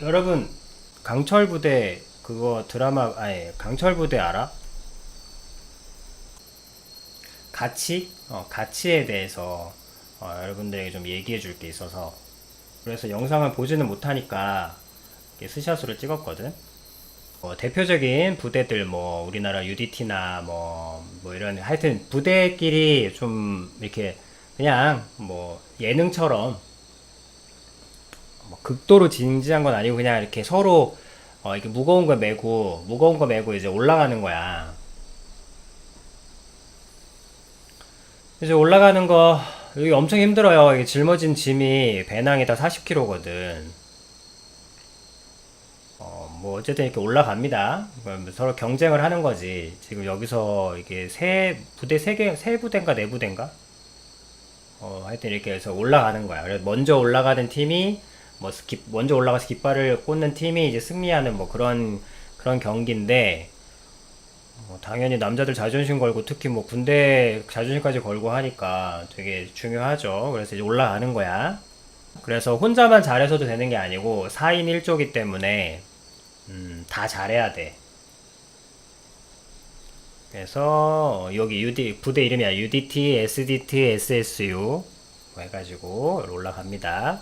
여러분, 강철 부대 그거 드라마 아니 강철 부대 알아? 가치? 가치에 대해서 여러분들에게 좀 얘기해 줄 게 있어서 그래서 영상을 보지는 못하니까 이렇게 스샷으로 찍었거든. 대표적인 부대들 뭐 우리나라 UDT나 뭐 이런 하여튼 부대끼리 좀 이렇게 그냥 뭐 예능처럼 뭐 극도로 진지한 건 아니고 그냥 이렇게 서로 이렇게 무거운 거 메고 이제 올라가는 거야. 이제 올라가는 거 여기 엄청 힘들어요. 이게 짊어진 짐이 배낭이 다 40kg거든. 뭐 어쨌든 이렇게 올라갑니다. 그럼 서로 경쟁을 하는 거지. 지금 여기서 이게 세 부대인가 네 부대인가? 하여튼 이렇게 해서 올라가는 거야. 그래서 먼저 올라가는 팀이 먼저 올라가서 깃발을 꽂는 팀이 이제 승리하는 뭐 그런 경기인데 당연히 남자들 자존심 걸고 특히 뭐 군대 자존심까지 걸고 하니까 되게 중요하죠. 그래서 이제 올라가는 거야. 그래서 혼자만 잘해서도 되는 게 아니고 4인 1조기 때문에 다 잘해야 돼. 그래서 여기 부대 이름이야. UDT, SDT, SSU 해가지고 올라갑니다.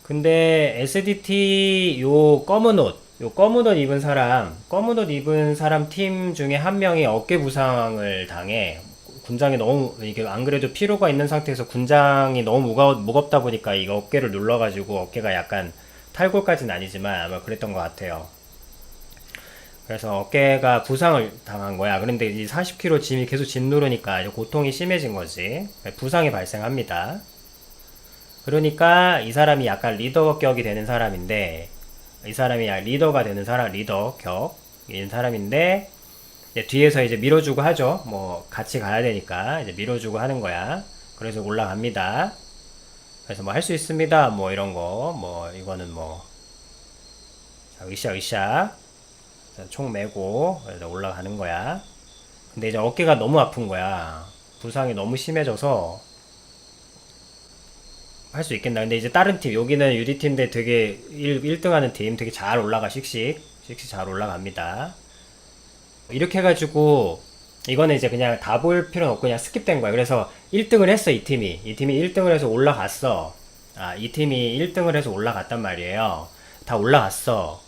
근데 SDT 검은 옷 입은 사람 팀 중에 한 명이 어깨 부상을 당해. 군장이 너무, 이게 안 그래도 피로가 있는 상태에서 군장이 너무 무겁다 보니까 이 어깨를 눌러가지고 어깨가 약간 탈골까지는 아니지만 아마 그랬던 것 같아요. 그래서 어깨가 부상을 당한 거야. 그런데 이 40kg 짐이 계속 짓누르니까 고통이 심해진 거지. 부상이 발생합니다. 그러니까 이 사람이 약간 리더 격이 되는 사람인데, 이 사람이 리더가 되는 사람, 리더 격인 사람인데, 이제 뒤에서 이제 밀어주고 하죠. 뭐 같이 가야 되니까 이제 밀어주고 하는 거야. 그래서 올라갑니다. 그래서 뭐 할 수 있습니다. 뭐 이런 거, 뭐 이거는 뭐 자, 으쌰 총 메고 그래서 올라가는 거야. 근데 이제 어깨가 너무 아픈 거야. 부상이 너무 심해져서 할 수 있겠나. 근데 이제 다른 팀, 여기는 UDT인데 되게 1등 하는 팀 되게 잘 올라가, 씩씩 잘 올라갑니다. 이렇게 해가지고 이거는 이제 그냥 다 볼 필요는 없고 그냥 스킵된 거야. 그래서 1등을 했어, 이 팀이. 이 팀이 1등을 해서 올라갔어. 이 팀이 1등을 해서 올라갔단 말이에요. 다 올라갔어.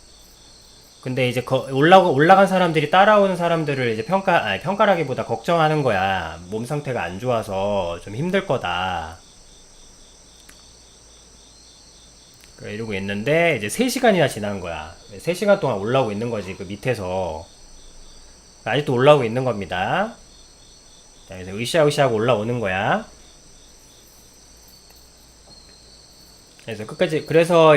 근데 이제 올라간 사람들이 따라오는 사람들을 이제 평가라기보다 걱정하는 거야. 몸 상태가 안 좋아서 좀 힘들 거다. 그래, 이러고 있는데 이제 3시간이나 지난 거야. 3시간 동안 올라오고 있는 거지, 그 밑에서. 아직도 올라오고 있는 겁니다. 자, 그래서 으쌰으쌰하고 올라오는 거야. 그래서 끝까지, 그래서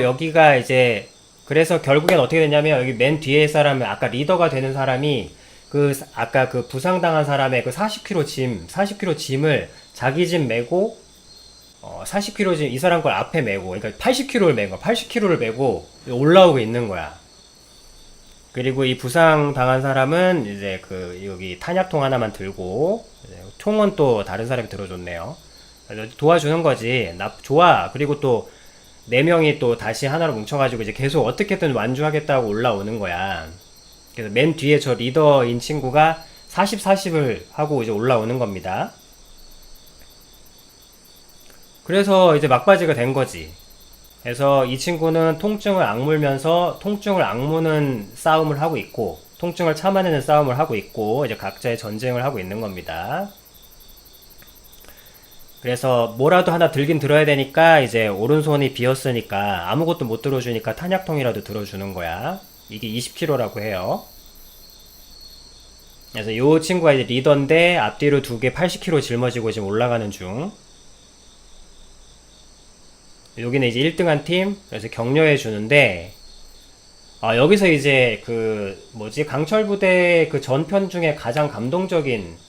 결국엔 어떻게 됐냐면, 여기 맨 뒤에 사람은, 아까 리더가 되는 사람이, 아까 그 부상당한 사람의 그 40kg 짐을 자기 짐 메고, 40kg 짐, 이 사람 걸 앞에 메고, 그러니까 80kg를 메고, 80kg를 메고 올라오고 있는 거야. 그리고 이 부상 당한 사람은 이제 여기 탄약통 하나만 들고, 총은 또 다른 사람이 들어줬네요. 도와주는 거지. 좋아. 그리고 또, 4명이 또 다시 하나로 뭉쳐가지고 이제 계속 어떻게든 완주하겠다고 올라오는 거야. 그래서 맨 뒤에 저 리더인 친구가 40, 40을 하고 이제 올라오는 겁니다. 그래서 이제 막바지가 된 거지. 그래서 이 친구는 통증을 악물면서 통증을 악무는 싸움을 하고 있고, 통증을 참아내는 싸움을 하고 있고, 이제 각자의 전쟁을 하고 있는 겁니다. 그래서 뭐라도 하나 들긴 들어야 되니까 이제 오른손이 비었으니까 아무것도 못 들어주니까 탄약통이라도 들어주는 거야. 이게 20kg라고 해요. 그래서 이 친구가 이제 리더인데 앞뒤로 2개 80kg 짊어지고 지금 올라가는 중. 여기는 이제 1등한 팀. 그래서 격려해 주는데 여기서 이제 강철부대 그 전편 중에 가장 감동적인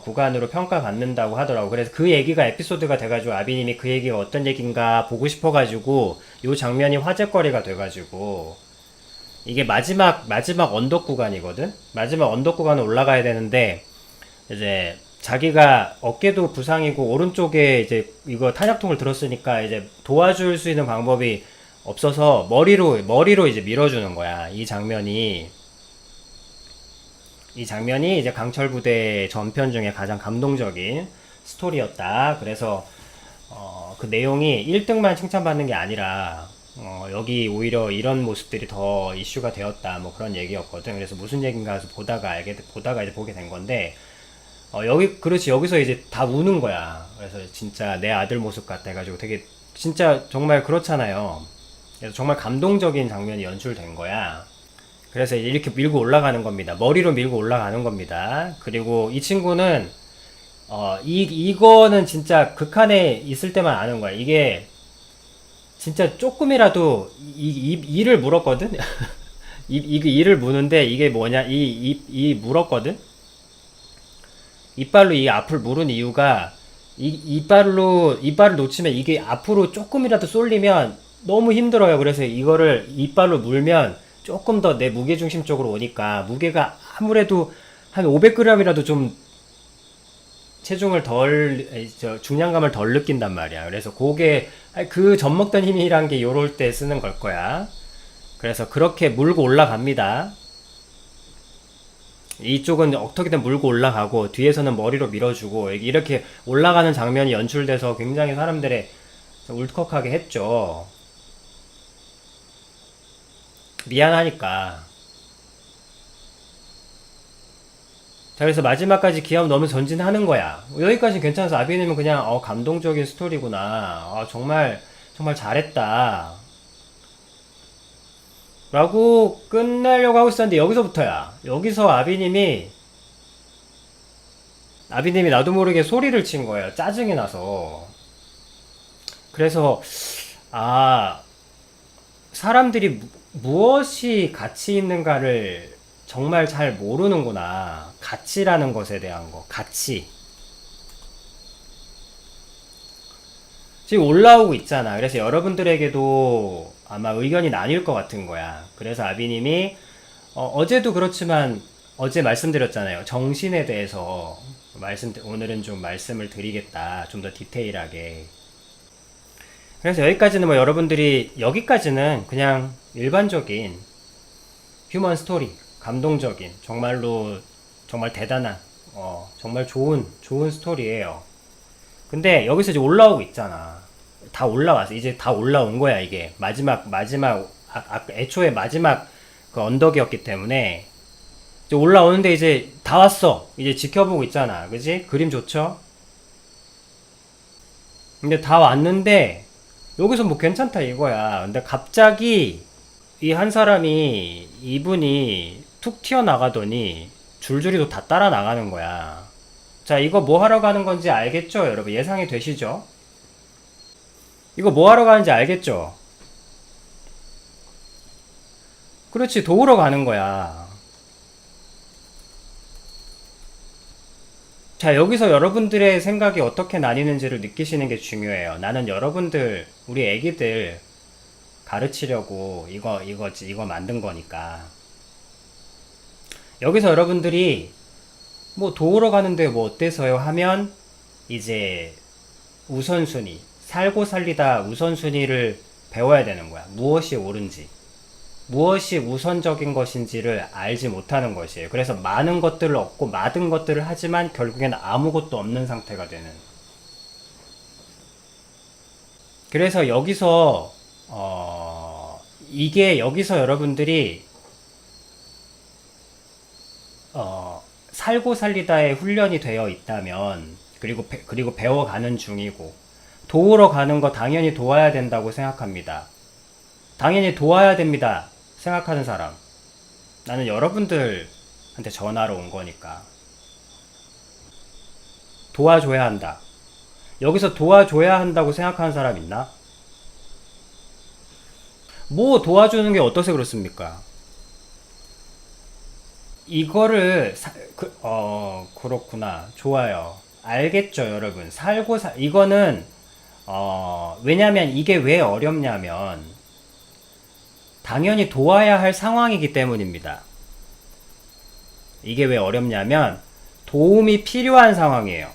구간으로 평가받는다고 하더라고. 그래서 그 얘기가 에피소드가 돼가지고 아비님이 그 얘기가 어떤 얘기인가 보고 싶어가지고 요 장면이 화제거리가 돼가지고 이게 마지막 언덕 구간이거든. 마지막 언덕 구간을 올라가야 되는데 이제 자기가 어깨도 부상이고 오른쪽에 이제 이거 탄약통을 들었으니까 이제 도와줄 수 있는 방법이 없어서 머리로 이제 밀어주는 거야. 이 장면이 이제 강철부대 전편 중에 가장 감동적인 스토리였다. 그래서 그 내용이 1등만 칭찬받는 게 아니라 여기 오히려 이런 모습들이 더 이슈가 되었다. 뭐 그런 얘기였거든. 그래서 무슨 얘기인가 해서 보다가 이제 보게 된 건데 그렇지. 여기서 이제 다 우는 거야. 그래서 진짜 내 아들 모습 같아 해가지고 되게 진짜 정말 그렇잖아요. 그래서 정말 감동적인 장면이 연출된 거야. 그래서 이제 이렇게 밀고 올라가는 겁니다. 머리로 밀고 올라가는 겁니다. 그리고 이 친구는 이거는 진짜 극한에 있을 때만 아는 거야. 이게 진짜 조금이라도 이를 물었거든. 이를 무는데 이게 뭐냐? 이 물었거든. 이빨로 이 앞을 물은 이유가 이빨을 놓치면 이게 앞으로 조금이라도 쏠리면 너무 힘들어요. 그래서 이거를 이빨로 물면 조금 더 내 무게중심 쪽으로 오니까 무게가 아무래도 한 500g이라도 좀 체중을 중량감을 덜 느낀단 말이야. 그래서 그게 그 젖먹던 힘이란 게 요럴 때 쓰는 걸 거야. 그래서 그렇게 물고 올라갑니다. 이쪽은 어떻게든 물고 올라가고 뒤에서는 머리로 밀어주고 이렇게 올라가는 장면이 연출돼서 굉장히 사람들의 울컥하게 했죠. 미안하니까. 자, 그래서 마지막까지 기합 넣으면서 전진하는 거야. 여기까지는 괜찮아서 아비님은 그냥 감동적인 스토리구나. 정말 정말 잘했다 라고 끝내려고 하고 있었는데 여기서부터야. 여기서 아비님이 나도 모르게 소리를 친 거예요. 짜증이 나서. 그래서 사람들이 무엇이 가치 있는가를 정말 잘 모르는구나. 가치라는 것에 대한 거. 가치. 지금 올라오고 있잖아. 그래서 여러분들에게도 아마 의견이 나뉠 것 같은 거야. 그래서 아비님이 어제도 그렇지만 어제 말씀드렸잖아요. 정신에 대해서 오늘은 좀 말씀을 드리겠다. 좀 더 디테일하게. 그래서 여기까지는 여기까지는 그냥 일반적인 휴먼 스토리, 감동적인, 정말로 정말 대단한, 정말 좋은 스토리예요. 근데 여기서 이제 올라오고 있잖아. 다 올라왔어. 이제 다 올라온 거야, 이게. 애초에 마지막 그 언덕이었기 때문에. 이제 올라오는데 이제 다 왔어. 이제 지켜보고 있잖아. 그지? 그림 좋죠? 근데 다 왔는데, 여기서 뭐 괜찮다 이거야. 근데 갑자기 이 한 사람이, 이분이 툭 튀어나가더니 줄줄이 또 다 따라 나가는 거야. 자, 이거 뭐 하러 가는 건지 알겠죠, 여러분? 예상이 되시죠? 이거 뭐 하러 가는지 알겠죠? 그렇지, 도우러 가는 거야. 자, 여기서 여러분들의 생각이 어떻게 나뉘는지를 느끼시는 게 중요해요. 나는 우리 애기들 가르치려고 이거 만든 거니까. 여기서 여러분들이 뭐 도우러 가는데 뭐 어때서요? 하면 이제 우선순위, 살고 살리다 우선순위를 배워야 되는 거야. 무엇이 옳은지, 무엇이 우선적인 것인지를 알지 못하는 것이에요. 그래서 많은 것들을 얻고 많은 것들을 하지만 결국엔 아무것도 없는 상태가 되는. 그래서 여기서 이게 여기서 여러분들이 살고 살리다에 훈련이 되어 있다면, 그리고 배워가는 중이고, 도우러 가는 거 당연히 도와야 된다고 생각합니다. 당연히 도와야 됩니다. 생각하는 사람. 나는 여러분들한테 전화로 온 거니까. 도와줘야 한다. 여기서 도와줘야 한다고 생각하는 사람 있나? 뭐 도와주는 게 어떠세 그렇습니까? 이거를 그렇구나. 좋아요. 알겠죠, 여러분. 이거는 왜냐면 이게 왜 어렵냐면 당연히 도와야 할 상황이기 때문입니다. 이게 왜 어렵냐면 도움이 필요한 상황이에요.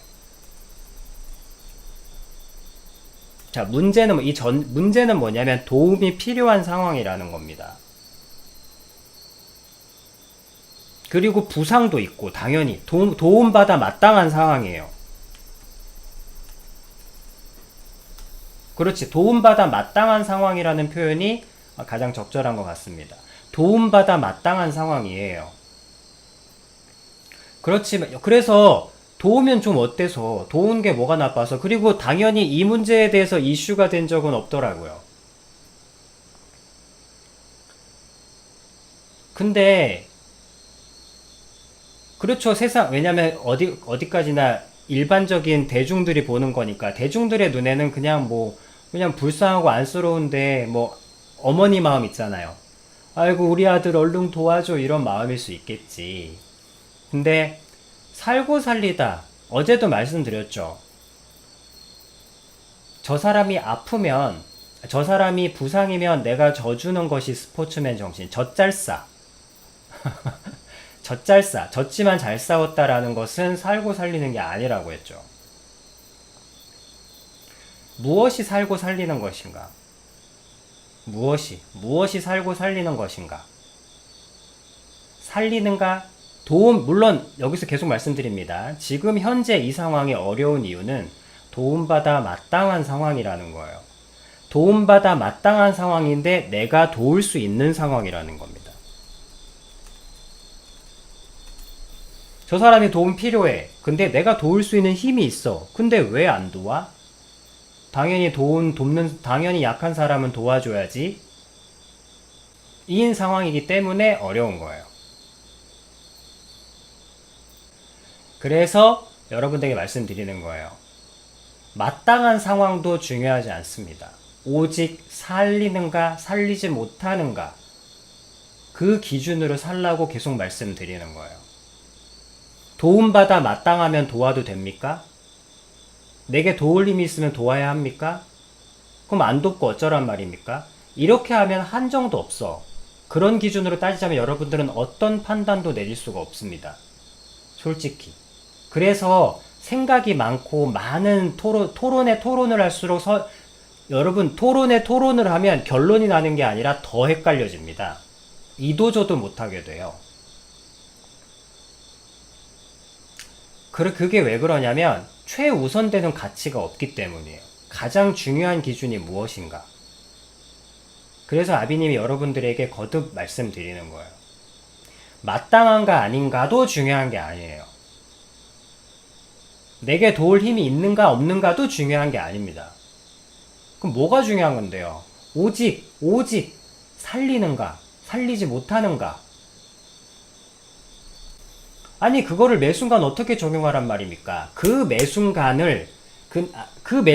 자, 문제는 뭐냐면 도움이 필요한 상황이라는 겁니다. 그리고 부상도 있고, 당연히 도움받아 마땅한 상황이에요. 그렇지. 도움받아 마땅한 상황이라는 표현이 가장 적절한 것 같습니다. 도움받아 마땅한 상황이에요. 그렇지만, 그래서 도우면 좀 어때서, 도운 게 뭐가 나빠서, 그리고 당연히 이 문제에 대해서 이슈가 된 적은 없더라고요. 근데, 그렇죠. 왜냐면 어디까지나 일반적인 대중들이 보는 거니까, 대중들의 눈에는 그냥 불쌍하고 안쓰러운데, 어머니 마음 있잖아요. 아이고, 우리 아들 얼른 도와줘. 이런 마음일 수 있겠지. 근데, 살고 살리다. 어제도 말씀드렸죠. 저 사람이 아프면, 저 사람이 부상이면 내가 져주는 것이 스포츠맨 정신. 젖잘싸. 젖잘싸. 졌지만 잘 싸웠다라는 것은 살고 살리는 게 아니라고 했죠. 무엇이 살고 살리는 것인가? 무엇이 살고 살리는 것인가? 살리는가? 물론 여기서 계속 말씀드립니다. 지금 현재 이 상황이 어려운 이유는 도움받아 마땅한 상황이라는 거예요. 도움받아 마땅한 상황인데 내가 도울 수 있는 상황이라는 겁니다. 저 사람이 도움 필요해. 근데 내가 도울 수 있는 힘이 있어. 근데 왜 안 도와? 당연히 약한 사람은 도와줘야지. 이인 상황이기 때문에 어려운 거예요. 그래서 여러분들에게 말씀드리는 거예요. 마땅한 상황도 중요하지 않습니다. 오직 살리는가, 살리지 못하는가. 그 기준으로 살라고 계속 말씀드리는 거예요. 도움받아 마땅하면 도와도 됩니까? 내게 도울 힘이 있으면 도와야 합니까? 그럼 안 돕고 어쩌란 말입니까? 이렇게 하면 한정도 없어. 그런 기준으로 따지자면 여러분들은 어떤 판단도 내릴 수가 없습니다. 솔직히. 그래서 생각이 많고 많은 토론을 할수록 여러분 토론을 하면 결론이 나는 게 아니라 더 헷갈려집니다. 이도저도 못하게 돼요. 그게 왜 그러냐면 최우선되는 가치가 없기 때문이에요. 가장 중요한 기준이 무엇인가? 그래서 아비님이 여러분들에게 거듭 말씀드리는 거예요. 마땅한가 아닌가도 중요한 게 아니에요. 내게 도울 힘이 있는가 없는가도 중요한 게 아닙니다. 그럼 뭐가 중요한 건데요? 오직 살리는가, 살리지 못하는가? 아니 그거를 매 순간 어떻게 적용하란 말입니까? 그 매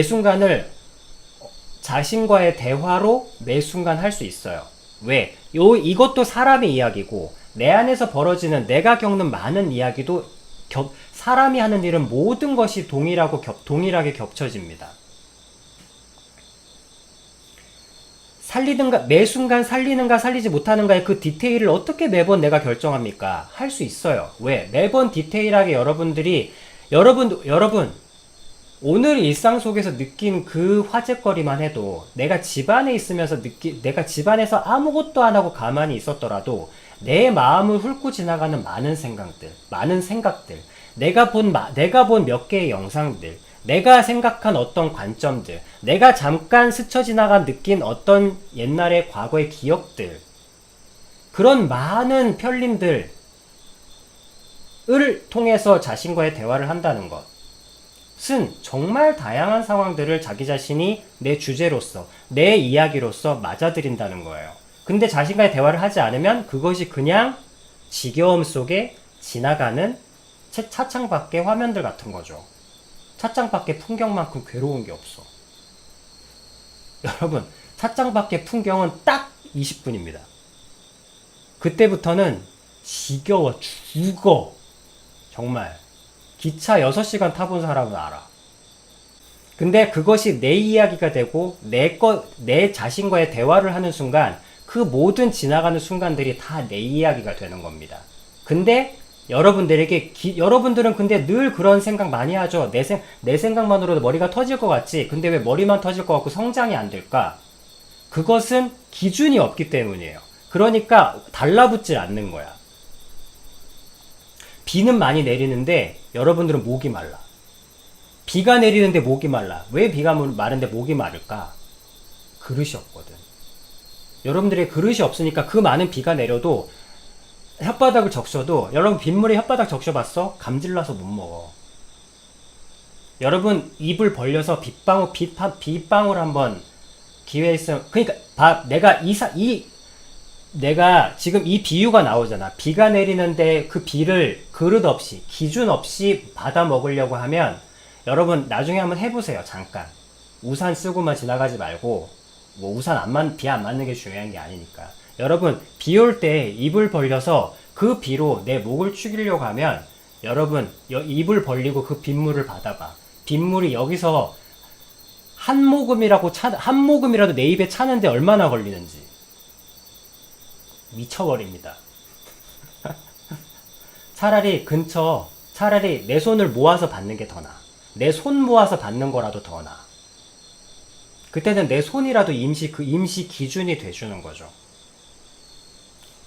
순간을 자신과의 대화로 매 순간 할 수 있어요. 왜? 이것도 사람의 이야기고 내 안에서 벌어지는 내가 겪는 많은 이야기도 사람이 하는 일은 모든 것이 동일하게 겹쳐집니다. 매 순간 살리는가 살리지 못하는가의 그 디테일을 어떻게 매번 내가 결정합니까? 할 수 있어요. 왜? 매번 디테일하게 여러분, 오늘 일상 속에서 느낀 그 화제거리만 해도 내가 집안에 있으면서 내가 집안에서 아무것도 안 하고 가만히 있었더라도 내 마음을 훑고 지나가는 많은 생각들, 내가 본 몇 개의 영상들, 내가 생각한 어떤 관점들, 내가 잠깐 스쳐 지나간 느낀 어떤 옛날의 과거의 기억들, 그런 많은 편림들을 통해서 자신과의 대화를 한다는 것은 정말 다양한 상황들을 자기 자신이 내 주제로서, 내 이야기로서 맞아들인다는 거예요. 근데 자신과의 대화를 하지 않으면 그것이 그냥 지겨움 속에 지나가는 차창 밖의 화면들 같은 거죠. 찻장 밖의 풍경만큼 괴로운 게 없어. 여러분, 찻장 밖의 풍경은 딱 20분입니다. 그때부터는 지겨워 죽어. 정말. 기차 6시간 타본 사람은 알아. 근데 그것이 내 이야기가 되고 내 자신과의 대화를 하는 순간 그 모든 지나가는 순간들이 다 내 이야기가 되는 겁니다. 근데 여러분들에게 여러분들은 근데 늘 그런 생각 많이 하죠. 내 생각만으로도 머리가 터질 것 같지. 근데 왜 머리만 터질 것 같고 성장이 안 될까? 그것은 기준이 없기 때문이에요. 그러니까 달라붙질 않는 거야. 비는 많이 내리는데 여러분들은 목이 말라. 비가 내리는데 목이 말라. 왜 비가 마른데 목이 마를까? 그릇이 없거든. 여러분들의 그릇이 없으니까 그 많은 비가 내려도 혓바닥을 적셔도, 여러분 빗물에 혓바닥 적셔봤어? 감질나서 못 먹어. 여러분 입을 벌려서 빗방울 한번 기회 있으면, 그러니까 내가 지금 이 비유가 나오잖아. 비가 내리는데 그 비를 그릇 없이, 기준 없이 받아 먹으려고 하면, 여러분 나중에 한번 해보세요. 잠깐 우산 쓰고만 지나가지 말고, 뭐 우산 비 안 맞는 게 중요한 게 아니니까. 여러분 비 올 때 입을 벌려서 그 비로 내 목을 축이려고 하면, 여러분 입을 벌리고 그 빗물을 받아봐. 빗물이 여기서 한 모금이라도 내 입에 차는데 얼마나 걸리는지. 미쳐버립니다. 차라리 내 손을 모아서 받는 게 더 나아. 내 손 모아서 받는 거라도 더 나아. 그때는 내 손이라도 임시 기준이 돼주는 거죠.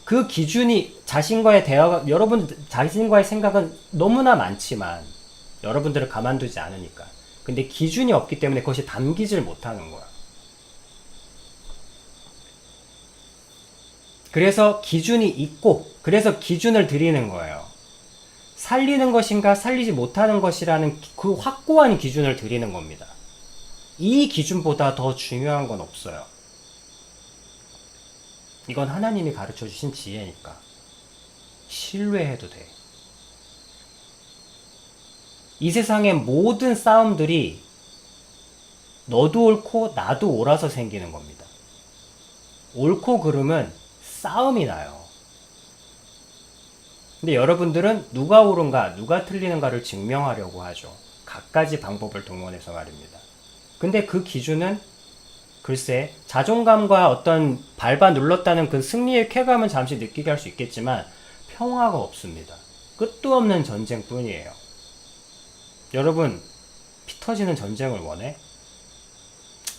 그 기준이 자신과의 대화가, 여러분 자신과의 생각은 너무나 많지만 여러분들을 가만두지 않으니까. 근데 기준이 없기 때문에 그것이 담기질 못하는 거야. 그래서 기준이 있고, 그래서 기준을 드리는 거예요. 살리는 것인가 살리지 못하는 것이라는 그 확고한 기준을 드리는 겁니다. 이 기준보다 더 중요한 건 없어요. 이건 하나님이 가르쳐 주신 지혜니까 신뢰해도 돼. 이 세상의 모든 싸움들이 너도 옳고 나도 옳아서 생기는 겁니다. 옳고 그름은 싸움이 나요. 근데 여러분들은 누가 옳은가 누가 틀리는가를 증명하려고 하죠. 갖가지 방법을 동원해서 말입니다. 근데 그 기준은 글쎄 자존감과 어떤 밟아 눌렀다는 그 승리의 쾌감은 잠시 느끼게 할 수 있겠지만 평화가 없습니다. 끝도 없는 전쟁뿐이에요. 여러분 피 터지는 전쟁을 원해?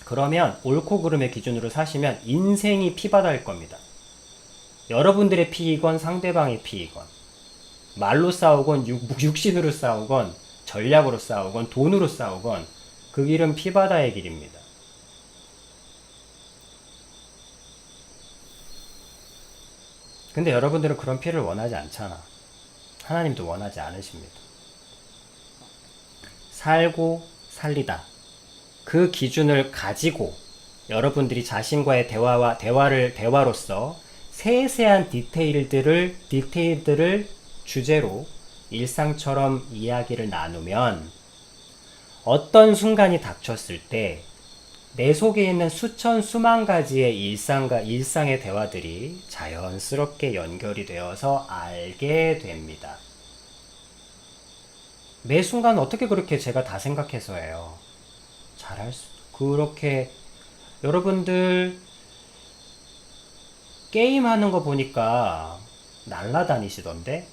그러면 옳고 그름의 기준으로 사시면 인생이 피바다일 겁니다. 여러분들의 피이건 상대방의 피이건, 말로 싸우건 육신으로 싸우건 전략으로 싸우건 돈으로 싸우건 그 길은 피바다의 길입니다. 근데 여러분들은 그런 피를 원하지 않잖아. 하나님도 원하지 않으십니다. 살고 살리다. 그 기준을 가지고 여러분들이 자신과의 대화로서 세세한 디테일들을 주제로 일상처럼 이야기를 나누면 어떤 순간이 닥쳤을 때 내 속에 있는 수만 가지의 일상의 대화들이 자연스럽게 연결이 되어서 알게 됩니다. 매 순간 어떻게 그렇게 제가 다 생각해서 해요. 그렇게 여러분들 게임하는 거 보니까 날라다니시던데?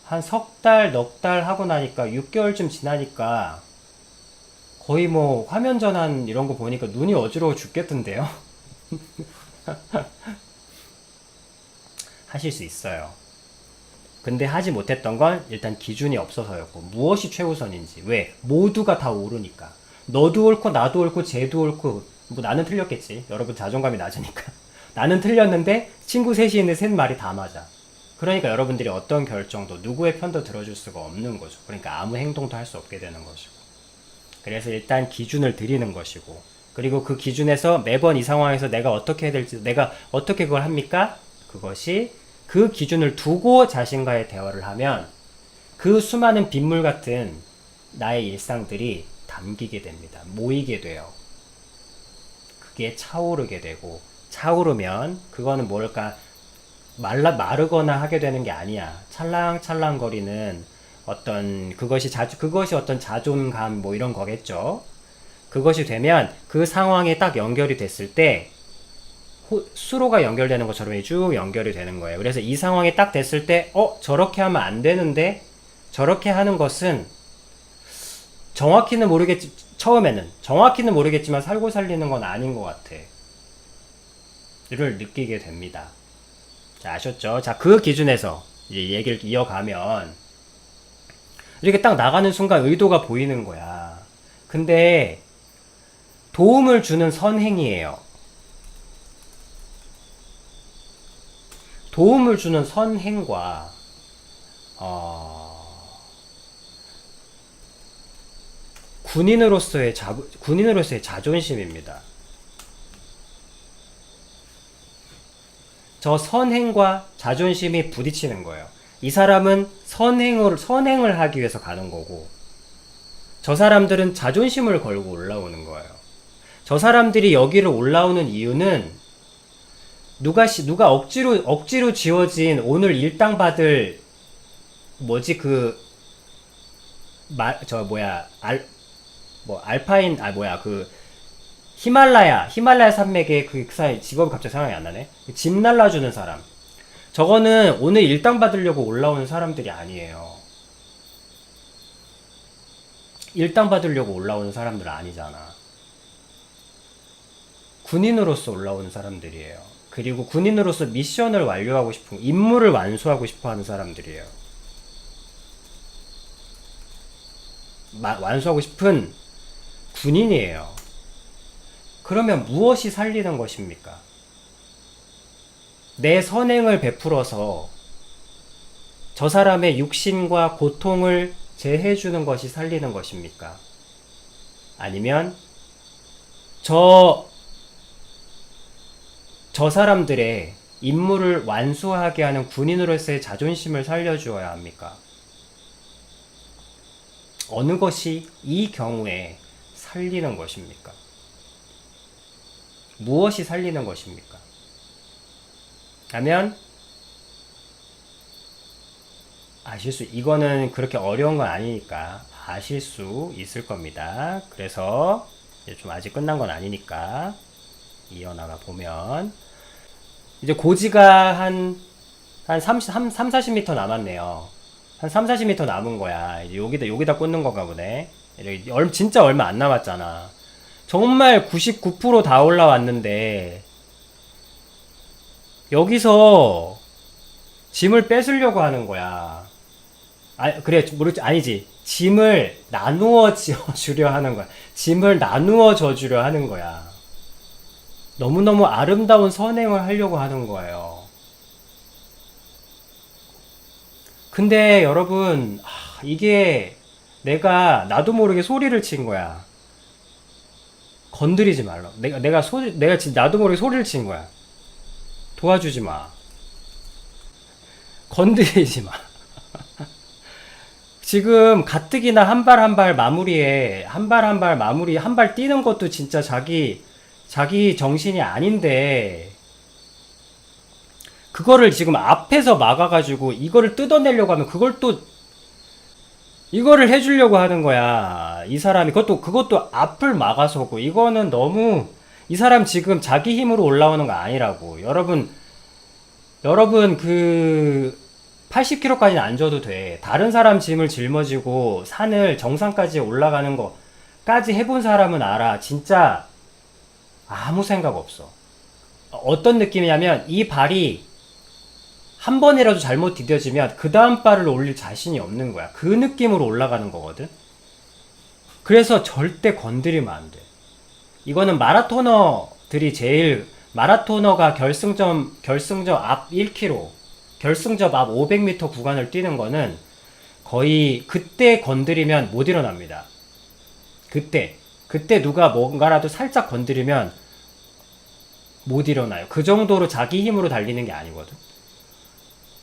한 석 달, 넉 달 하고 나니까 6개월쯤 지나니까 거의 뭐 화면 전환 이런 거 보니까 눈이 어지러워 죽겠던데요? 하실 수 있어요. 근데 하지 못했던 건 일단 기준이 없어서였고, 무엇이 최우선인지. 왜? 모두가 다 옳으니까. 너도 옳고 나도 옳고 쟤도 옳고, 뭐 나는 틀렸겠지. 여러분 자존감이 낮으니까. 나는 틀렸는데 친구 셋이 있는데 셋 말이 다 맞아. 그러니까 여러분들이 어떤 결정도 누구의 편도 들어줄 수가 없는 거죠. 그러니까 아무 행동도 할 수 없게 되는 것이고. 그래서 일단 기준을 드리는 것이고, 그리고 그 기준에서 매번 이 상황에서 내가 어떻게 해야 될지, 내가 어떻게 그걸 합니까? 그것이 그 기준을 두고 자신과의 대화를 하면 그 수많은 빗물 같은 나의 일상들이 담기게 됩니다. 모이게 돼요. 그게 차오르게 되고, 차오르면 그거는 뭘까? 마르거나 하게 되는 게 아니야. 찰랑찰랑거리는 그것이 어떤 자존감 뭐 이런 거겠죠. 그것이 되면 그 상황에 딱 연결이 됐을 때 수로가 연결되는 것처럼 쭉 연결이 되는 거예요. 그래서 이 상황이 딱 됐을 때, 저렇게 하면 안 되는데, 저렇게 하는 것은 정확히는 처음에는 정확히는 모르겠지만 살고 살리는 건 아닌 것 같아. 를 느끼게 됩니다. 자, 아셨죠? 자, 그 기준에서 이제 얘기를 이어가면, 이렇게 딱 나가는 순간 의도가 보이는 거야. 근데, 도움을 주는 선행이에요. 도움을 주는 선행과 군인으로서의 자존심입니다. 저 선행과 자존심이 부딪히는 거예요. 이 사람은 선행을 하기 위해서 가는 거고, 저 사람들은 자존심을 걸고 올라오는 거예요. 저 사람들이 여기를 올라오는 이유는 누가 억지로 지어진 오늘 일당 받을 알파인 히말라야 산맥의 그 사이 직업이 갑자기 생각이 안 나네. 집 날라주는 사람. 저거는 오늘 일당 받으려고 올라오는 사람들이 아니에요. 일당 받으려고 올라오는 사람들 아니잖아. 군인으로서 올라오는 사람들이에요. 그리고 군인으로서 미션을 완료하고 싶은, 임무를 완수하고 싶어 하는 사람들이에요. 완수하고 싶은 군인이에요. 그러면 무엇이 살리는 것입니까? 내 선행을 베풀어서 저 사람의 육신과 고통을 제해주는 것이 살리는 것입니까? 아니면 저 사람들의 임무를 완수하게 하는 군인으로서의 자존심을 살려주어야 합니까? 어느 것이 이 경우에 살리는 것입니까? 무엇이 살리는 것입니까? 하면 이거는 그렇게 어려운 건 아니니까 아실 수 있을 겁니다. 그래서 좀 아직 끝난 건 아니니까 이어나가 보면, 이제 고지가 한 40m 남았네요. 한 40m 남은 거야. 이제 여기다 꽂는 건가 보네. 진짜 얼마 안 남았잖아. 정말 99% 다 올라왔는데, 여기서 짐을 뺏으려고 하는 거야. 아니지. 짐을 나누어 주려 하는 거야. 짐을 나누어 줘주려 하는 거야. 너무너무 아름다운 선행을 하려고 하는 거예요. 근데 여러분, 이게 나도 모르게 소리를 친 거야. 건드리지 말라. 내가 지금 나도 모르게 소리를 친 거야. 도와주지 마. 건드리지 마. 지금 가뜩이나 한 발 한 발 마무리에, 한 발 뛰는 것도 진짜 자기 정신이 아닌데, 그거를 지금 앞에서 막아가지고 이거를 뜯어내려고 하면 이거를 해주려고 하는 거야. 이 사람이 그것도 앞을 막아서고, 이거는 너무, 이 사람 지금 자기 힘으로 올라오는 거 아니라고. 여러분 80km까지는 안 줘도 돼. 다른 사람 짐을 짊어지고 산을 정상까지 올라가는 거까지 해본 사람은 알아. 진짜 아무 생각 없어. 어떤 느낌이냐면, 이 발이 한 번이라도 잘못 디뎌지면 그 다음 발을 올릴 자신이 없는 거야. 그 느낌으로 올라가는 거거든. 그래서 절대 건드리면 안 돼. 이거는 마라토너가 결승점 앞 1km, 결승점 앞 500m 구간을 뛰는 거는 거의, 그때 건드리면 못 일어납니다. 그때 누가 뭔가라도 살짝 건드리면 못 일어나요. 그 정도로 자기 힘으로 달리는 게 아니거든.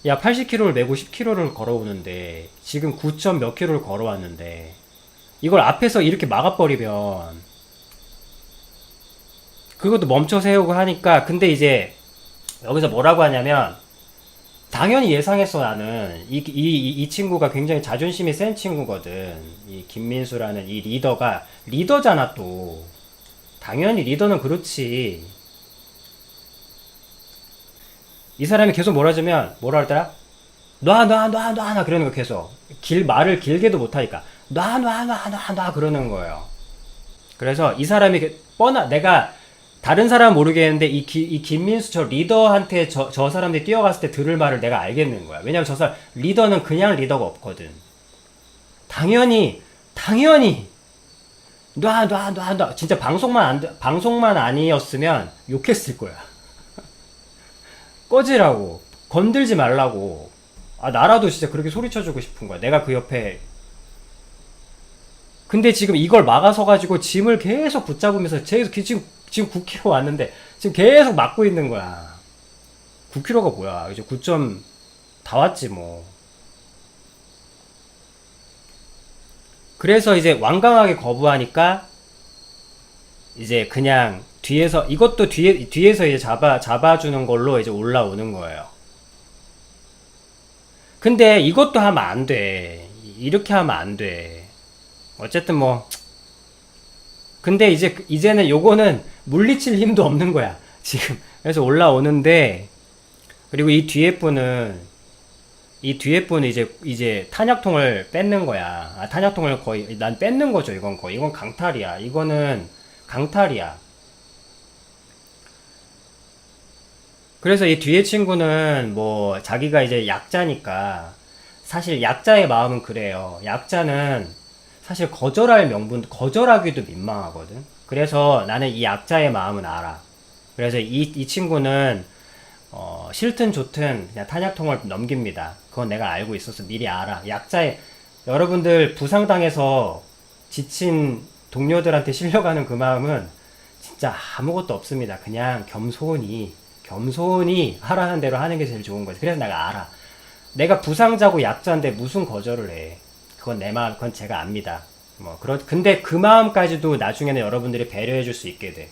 야, 80km를 메고 10km를 걸어오는데, 지금 9점 몇 킬로를 걸어왔는데, 이걸 앞에서 이렇게 막아버리면, 그것도 멈춰 세우고 하니까. 근데 이제 여기서 뭐라고 하냐면, 당연히 예상했어. 나는 이 친구가 굉장히 자존심이 센 친구거든. 이 김민수라는 이 리더잖아. 또 당연히 리더는 그렇지. 이 사람이 계속 몰아주면 뭐라 하더라? 놔 그러는 거 계속. 말을 길게도 못하니까 놔 그러는 거예요. 그래서 이 사람이 내가 다른 사람 모르겠는데 이 김민수 저 리더한테 저 사람들이 뛰어갔을 때 들을 말을 내가 알겠는 거야. 왜냐면 저 사람 리더는 그냥 리더가 없거든. 당연히 놔 진짜 방송만 아니었으면 욕했을 거야. 꺼지라고, 건들지 말라고. 나라도 진짜 그렇게 소리쳐주고 싶은 거야. 내가 그 옆에. 근데 지금 이걸 막아서 가지고 짐을 계속 붙잡으면서 지금 9km 왔는데 지금 계속 막고 있는 거야. 9km가 뭐야? 이제 9점 다 왔지 뭐. 그래서 이제 완강하게 거부하니까 이제 그냥 뒤에서 이것도 뒤에서 이제 잡아주는 걸로 이제 올라오는 거예요. 근데 이것도 하면 안 돼. 이렇게 하면 안 돼. 어쨌든 뭐. 근데 이제는 요거는 물리칠 힘도 없는 거야. 지금. 그래서 올라오는데, 그리고 이 뒤에 분은 이제 탄약통을 뺏는 거야. 탄약통을 거의, 난 뺏는 거죠, 이건 거의. 이건 강탈이야. 이거는 강탈이야. 그래서 이 뒤에 친구는 뭐 자기가 이제 약자니까 사실 약자의 마음은 그래요. 약자는 사실 거절하기도 민망하거든. 그래서 나는 이 약자의 마음은 알아. 그래서 이 친구는 싫든 좋든 그냥 탄약통을 넘깁니다. 그건 내가 알고 있어서 미리 알아. 여러분들 부상당해서 지친 동료들한테 실려가는 그 마음은 진짜 아무것도 없습니다. 그냥 겸손히 하라는 대로 하는 게 제일 좋은 거지. 그래서 내가 알아. 내가 부상자고 약자인데 무슨 거절을 해. 그건 내 마음, 그건 제가 압니다. 근데 그 마음까지도 나중에는 여러분들이 배려해 줄 수 있게 돼.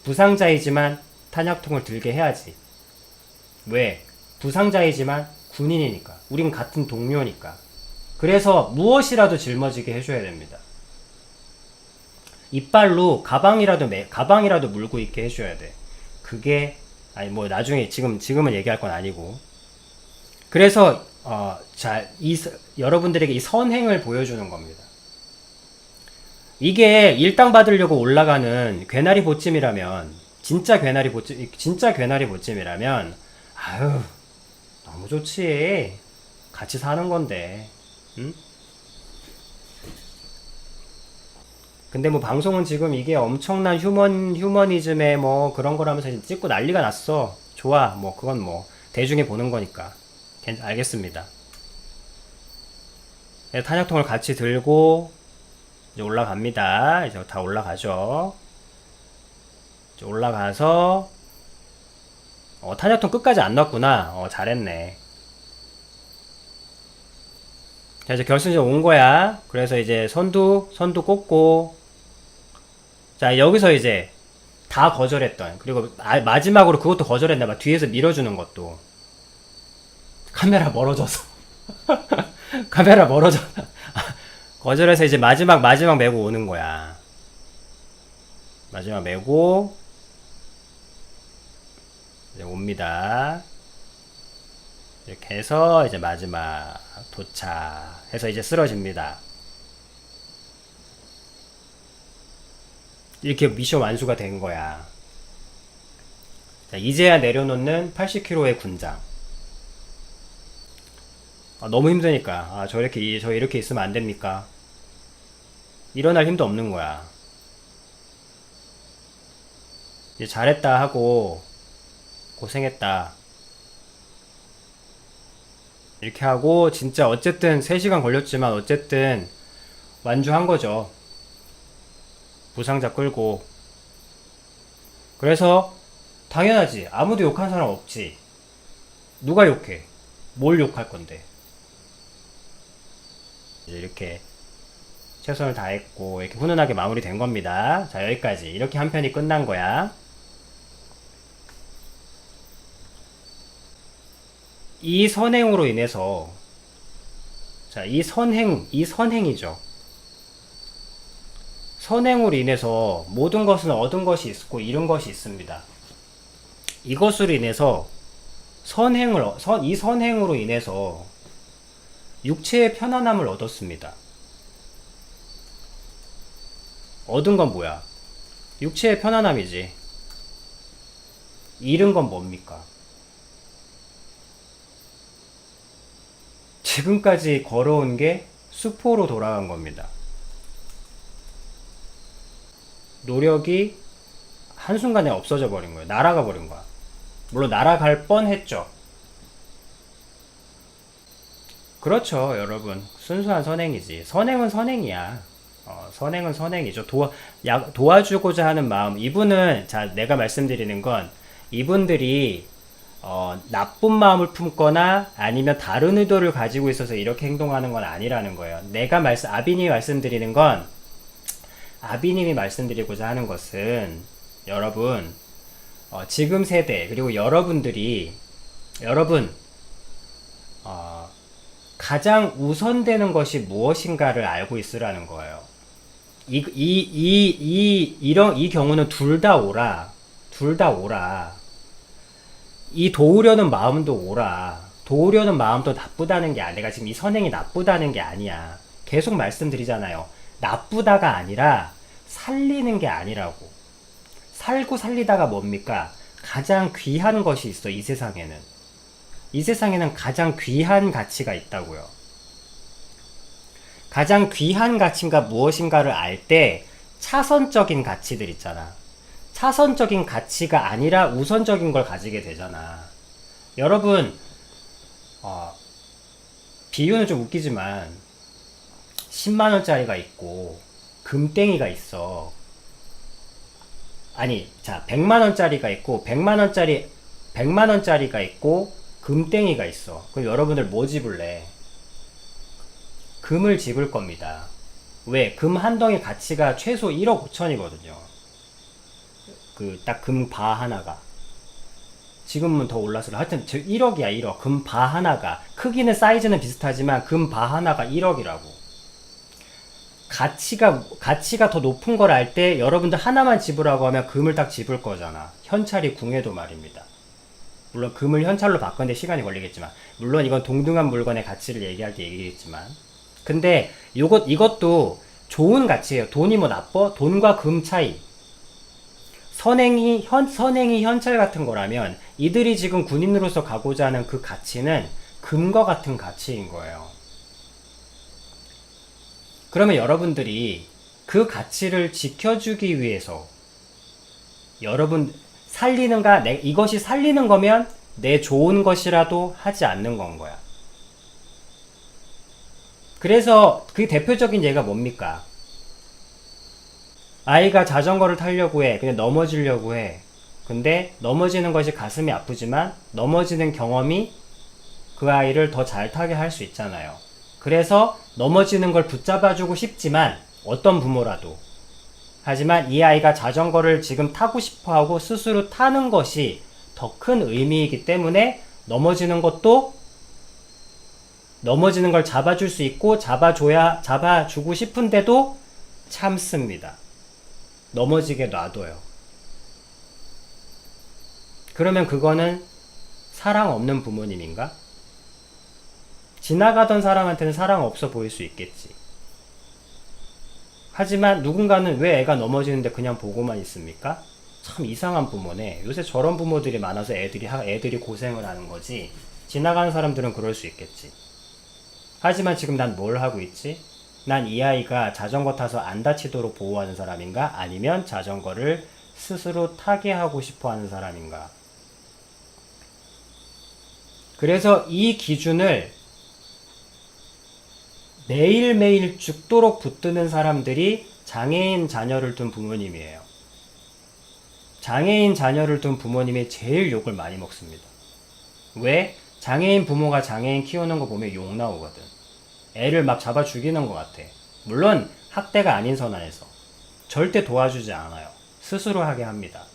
부상자이지만 탄약통을 들게 해야지. 왜? 부상자이지만 군인이니까. 우린 같은 동료니까. 그래서 무엇이라도 짊어지게 해줘야 됩니다. 이빨로 가방이라도 물고 있게 해줘야 돼. 그게 나중에 지금은 얘기할 건 아니고. 그래서 여러분들에게 이 선행을 보여주는 겁니다. 이게 일당 받으려고 올라가는 괜아리 보찜이라면, 진짜 괜아리 보찜이라면, 아유, 너무 좋지. 같이 사는 건데, 응? 근데 뭐 방송은 지금 이게 엄청난 휴머니즘의 뭐 그런 거라면서 찍고 난리가 났어. 좋아. 뭐 그건 뭐 대중이 보는 거니까. 알겠습니다. 탄약통을 같이 들고 이제 올라갑니다. 이제 다 올라가죠. 이제 올라가서 탄약통 끝까지 안 넣었구나. 잘했네. 자, 이제 결승전 온 거야. 그래서 이제 선두 꽂고. 자, 여기서 이제 다 거절했던, 그리고 마지막으로 그것도 거절했나봐. 뒤에서 밀어주는 것도. 카메라 멀어져서. 카메라 멀어져. 거절해서 이제 마지막 메고 오는 거야. 마지막 메고, 이제 옵니다. 이렇게 해서 이제 마지막 도착해서 이제 쓰러집니다. 이렇게 미션 완수가 된 거야. 자, 이제야 내려놓는 80kg의 군장. 너무 힘드니까. 저 이렇게 있으면 안 됩니까? 일어날 힘도 없는 거야. 이제 잘했다 하고, 고생했다. 이렇게 하고, 진짜 어쨌든 3시간 걸렸지만, 어쨌든 완주한 거죠. 부상자 끌고. 그래서, 당연하지. 아무도 욕한 사람 없지. 누가 욕해? 뭘 욕할 건데? 이렇게 최선을 다했고 이렇게 훈훈하게 마무리된 겁니다. 자, 여기까지. 이렇게 한 편이 끝난 거야. 이 선행으로 인해서, 자, 이 선행이죠. 선행으로 인해서 모든 것은 얻은 것이 있고 잃은 것이 있습니다. 이것으로 인해서 이 선행으로 인해서 육체의 편안함을 얻었습니다. 얻은 건 뭐야? 육체의 편안함이지. 잃은 건 뭡니까? 지금까지 걸어온 게 수포로 돌아간 겁니다. 노력이 한순간에 없어져 버린 거예요. 날아가 버린 거야. 물론 날아갈 뻔했죠. 그렇죠, 여러분. 순수한 선행이지. 선행은 선행이야. 선행은 선행이죠. 도와주고자 하는 마음. 이분은, 자, 내가 말씀드리는 건, 이분들이, 나쁜 마음을 품거나 아니면 다른 의도를 가지고 있어서 이렇게 행동하는 건 아니라는 거예요. 아비님이 말씀드리고자 하는 것은, 여러분, 지금 세대, 그리고 여러분, 가장 우선되는 것이 무엇인가를 알고 있으라는 거예요. 이 경우는 둘 다 오라. 둘 다 오라. 이 도우려는 마음도 오라. 도우려는 마음도 나쁘다는 게 아니야. 내가 지금 이 선행이 나쁘다는 게 아니야. 계속 말씀드리잖아요. 나쁘다가 아니라 살리는 게 아니라고. 살고 살리다가 뭡니까? 가장 귀한 것이 있어, 이 세상에는. 이 세상에는 가장 귀한 가치가 있다고요. 가장 귀한 가치가 무엇인가를 알 때 차선적인 가치들 있잖아. 차선적인 가치가 아니라 우선적인 걸 가지게 되잖아. 여러분, 비유는 좀 웃기지만 10만원짜리가 있고 금땡이가 있어. 아니, 자, 100만원짜리가 있고 100만원짜리가 있고 금땡이가 있어. 그럼 여러분들 뭐 집을래? 금을 집을 겁니다. 왜? 금 한 덩이 가치가 최소 1억 5천이거든요. 딱 금 바 하나가. 지금은 더 올랐어요. 하여튼 1억이야, 1억. 금 바 하나가. 크기는 사이즈는 비슷하지만 금 바 하나가 1억이라고. 가치가 더 높은 걸 알 때 여러분들 하나만 집으라고 하면 금을 딱 집을 거잖아. 현찰이 궁해도 말입니다. 물론 금을 현찰로 바꾸는데 시간이 걸리겠지만, 물론 이건 동등한 물건의 가치를 얘기할 때 얘기겠지만, 근데 이것도 좋은 가치예요. 돈이 뭐 나빠? 돈과 금 차이. 선행이 현찰 같은 거라면 이들이 지금 군인으로서 가고자 하는 그 가치는 금과 같은 가치인 거예요. 그러면 여러분들이 그 가치를 지켜주기 위해서 이것이 살리는 거면 내 좋은 것이라도 하지 않는 건 거야. 그래서 그 대표적인 예가 뭡니까? 아이가 자전거를 타려고 해. 그냥 넘어지려고 해. 근데 넘어지는 것이 가슴이 아프지만 넘어지는 경험이 그 아이를 더 잘 타게 할 수 있잖아요. 그래서 넘어지는 걸 붙잡아주고 싶지만 어떤 부모라도, 하지만 이 아이가 자전거를 지금 타고 싶어하고 스스로 타는 것이 더 큰 의미이기 때문에 넘어지는 걸 잡아줄 수 있고 잡아주고 싶은데도 참습니다. 넘어지게 놔둬요. 그러면 그거는 사랑 없는 부모님인가? 지나가던 사람한테는 사랑 없어 보일 수 있겠지. 하지만 누군가는 왜 애가 넘어지는데 그냥 보고만 있습니까? 참 이상한 부모네. 요새 저런 부모들이 많아서 애들이 고생을 하는 거지. 지나가는 사람들은 그럴 수 있겠지. 하지만 지금 난 뭘 하고 있지? 난 이 아이가 자전거 타서 안 다치도록 보호하는 사람인가? 아니면 자전거를 스스로 타게 하고 싶어 하는 사람인가? 그래서 이 기준을 매일매일 죽도록 붙드는 사람들이 장애인 자녀를 둔 부모님이에요. 장애인 자녀를 둔 부모님이 제일 욕을 많이 먹습니다. 왜? 장애인 부모가 장애인 키우는 거 보면 욕 나오거든. 애를 막 잡아 죽이는 것 같아. 물론 학대가 아닌 선안에서. 절대 도와주지 않아요. 스스로 하게 합니다.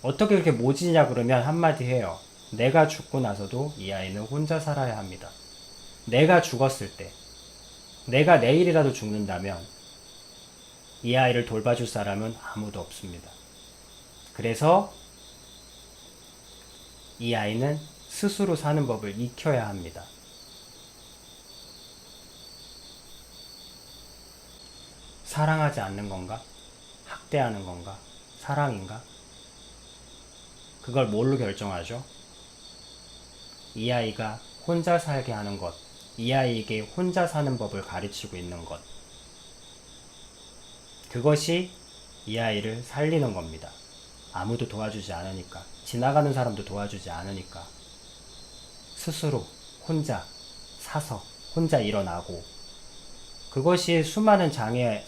어떻게 그렇게 모지냐 그러면 한마디 해요. 내가 죽고 나서도 이 아이는 혼자 살아야 합니다. 내가 죽었을 때, 내가 내일이라도 죽는다면 이 아이를 돌봐줄 사람은 아무도 없습니다. 그래서 이 아이는 스스로 사는 법을 익혀야 합니다. 사랑하지 않는 건가? 학대하는 건가? 사랑인가? 그걸 뭘로 결정하죠? 이 아이가 혼자 살게 하는 것, 이 아이에게 혼자 사는 법을 가르치고 있는 것. 그것이 이 아이를 살리는 겁니다. 아무도 도와주지 않으니까, 지나가는 사람도 도와주지 않으니까 스스로 혼자 사서 혼자 일어나고, 그것이 수많은 장애인